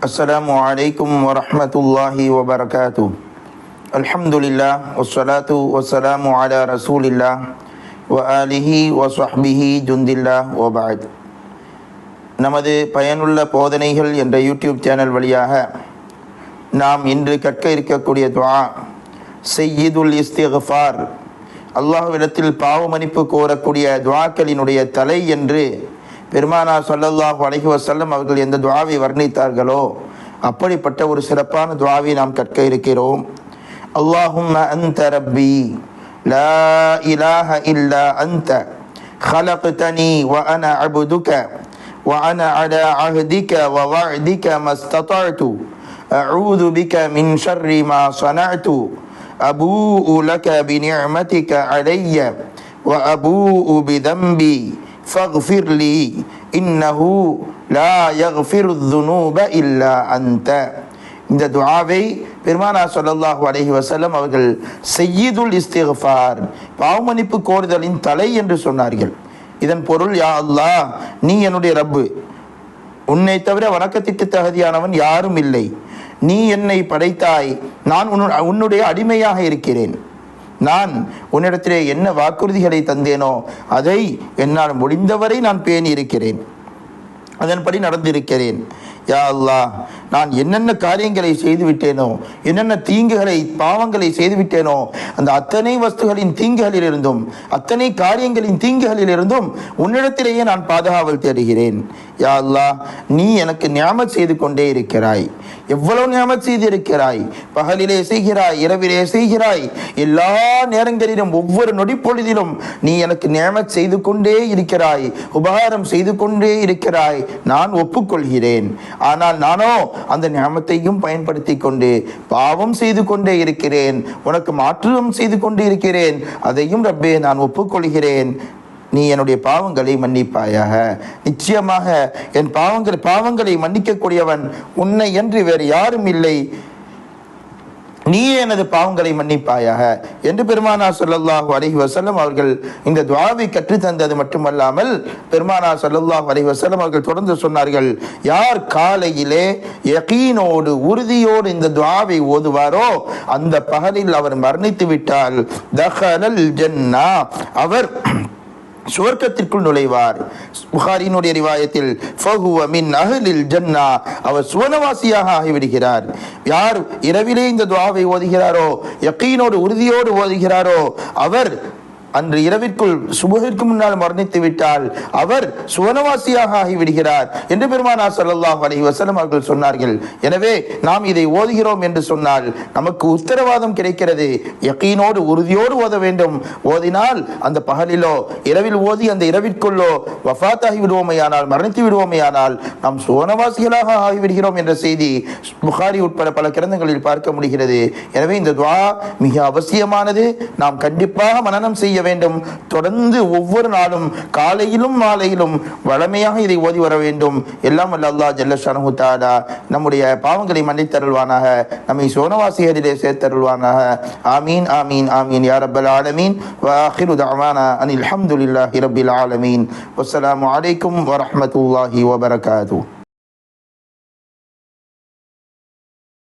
السلام عليكم ورحمة الله وبركاته. الحمد لله والصلاة والسلام على رسول الله وآله وصحبه جند الله وبعد. நமது பயனுள்ள போதனைகள் என்ற யூடியூப் சேனல் வழியாக நாம் இன்று கற்க இருக்கக்கூடிய துஆ சய்யிதுல் இஸ்திக்ஃபார், அல்லாஹ்விடத்தில் பாவ மன்னிப்பு கோரக்கூடிய துஆக்களினுடைய தலை என்று பெருமானார் ஸல்லல்லாஹு அலைஹி வஸல்லம் அவர்கள் எந்த துஆவை வர்ணித்தார்களோ அப்படிப்பட்ட ஒரு சிறப்பான துஆவை நாம் கற்க இருக்கிறோம். அல்லாஹும்ம அன்த ரப்பி லா இலாஹ இல்லா அன்த خلقتني وأنا عبدك وأنا على عهدك ووعدك ما استطعت أعوذ بك من شر ما صنعت أبوء لك بنعمتك علي وأبوء بذنبي فاغفر لي إنه لا يغفر الذنوب إلا أنت. இந்த துஆவை பெருமானார் ஸல்லல்லாஹு அலைஹி வஸல்லம் அவர்கள் சய்யிதுல் இஸ்திக்ஃபார், பாவமன்னிப்பு கோருதலின் தலை என்று சொன்னார்கள். இதன் பொருள், யா அல்லாஹ், நீ என்னுடைய ரப்பு, உன்னை தவிர வணக்கத்திற்கு தகுதியானவன் யாரும் இல்லை. நீ என்னை படைத்தாய், நான் உன்னுடைய அடிமையாக இருக்கிறேன். நான் உன்னிடத்திலே என்ன வாக்குறுதிகளை தந்தேனோ அதை என்னால் முடிந்தவரை நான் பேணி இருக்கிறேன், அதன்படி நடந்திருக்கிறேன். யா அல்லாஹ், நான் என்னென்ன காரியங்களை செய்துவிட்டேனோ, என்னென்ன தீங்குகளை பாவங்களை செய்துவிட்டேனோ, அந்த அத்தனை வஸ்துகளின் தீங்குகளிலிருந்தும் அத்தனை காரியங்களின் தீங்குகளிலிருந்தும் உன்னிடத்திலேயே நான் பாதுகாவல் தேடுகிறேன். யா அல்லாஹ், நீ எனக்கு நியாமத் செய்து கொண்டே இருக்கிறாய். எவ்வளவு நியாமத் செய்திருக்கிறாய்! பகலிலே செய்கிறாய், இரவிலே செய்கிறாய், எல்லா நேரங்களிலும் ஒவ்வொரு நொடிப்பொழுதிலும் நீ எனக்கு நியாமத் செய்து கொண்டே இருக்கிறாய், உபகாரம் செய்து கொண்டே இருக்கிறாய். நான் ஒப்புக்கொள்கிறேன். ஆனால் நானோ அந்த நியாமத்தையும் பயன்படுத்தி கொண்டு பாவம் செய்து கொண்டே இருக்கிறேன், உனக்கு மாற்றம் செய்து கொண்டே இருக்கிறேன். அதையும் ரப்பே நான் ஒப்புக்கொள்கிறேன். நீ என்னுடைய பாவங்களை மன்னிப்பாயாக. நிச்சயமாக என் பாவங்களை மன்னிக்கக்கூடியவன் உன்னை என்று வேறு யாரும் இல்லை. நீயே எனது பாவங்களை மன்னிப்பாயாக என்று பெருமானார் ஸல்லல்லாஹு அலைஹி வஸல்லம் அவர்கள் இந்த துஆவை கற்றுத்தந்தது மட்டுமல்லாமல் பெருமானார் ஸல்லல்லாஹு அலைஹி வஸல்லம் அவர்கள் தொடர்ந்து சொன்னார்கள், யார் காலையிலே யகீனோடு உறுதியோடு இந்த துஆவை ஓதுவாரோ அந்த பகலில் அவர் மரணித்து விட்டால் தஹலல் ஜன்னா, அவர் சுவர்க்கத்திற்குள் நுழைவார். புகாரியினுடைய ரிவாயத்தில் ஃபஹுவ மின் அஹ்லில் ஜன்னா, அவர் சுவனவாசியாக ஆகிவிடுகிறார். யார் இரவிலே இந்த துஆவை ஓதுகிறாரோ, யகீனோடு உறுதியோடு ஓதுகிறாரோ, அவர் அன்று இரவிற்குள் சுபஹிற்கு முன்னால் மரணித்து விட்டால் அவர் சுவனவாசியாக ஆகிவிடுகிறார் என்று பெருமானார் ஸல்லல்லாஹு அலைஹி வஸல்லம் அவர்கள் சொன்னார்கள். எனவே நாம் இதை ஓதுகிறோம் என்று சொன்னால் நமக்கு உத்தரவாதம் கிடைக்கிறது. யகீனோடு உறுதியோடு ஓத வேண்டும். ஓதினால் அந்த பகலிலோ இரவில் ஓதி அந்த இரவிற்குள்ளோ வஃபாத் ஆகிவிடுவோமையானால், மரணித்து விடுவோமையானால் நாம் சுவனவாசிகளாக ஆகிவிடுகிறோம் என்ற செய்தி புகாரி உட்பட பல கிரந்தங்களில் பார்க்க முடிகிறது. எனவே இந்த துஆ மிக அவசியமானது. நாம் கண்டிப்பாக மனனம் செய்ய வேண்டும். தொடர்ந்து ஒவ்வொரு நாளும் காலையிலும் மாலையிலும் வளமையாக இதை ஓதி வர வேண்டும். எல்லாம் வல்ல அல்லாஹ் ஜல்ல ஷானஹு தஆலா நம்முடைய பாவங்களை மன்னித்தருள்வானாக, நம்மை சோனவாசிகளிலே சேர்த்தருள்வானாக. ஆமீன் ஆமீன் ஆமீன் யா ரப்பல் ஆலமீன். வ ஆகிரு தஅவானா அனில் ஹம்துலில்லாஹி ரப்பில் ஆலமீன். வஸ்ஸலாமு அலைக்கும் வ ரஹ்மத்துல்லாஹி வ பரகாதுஹு.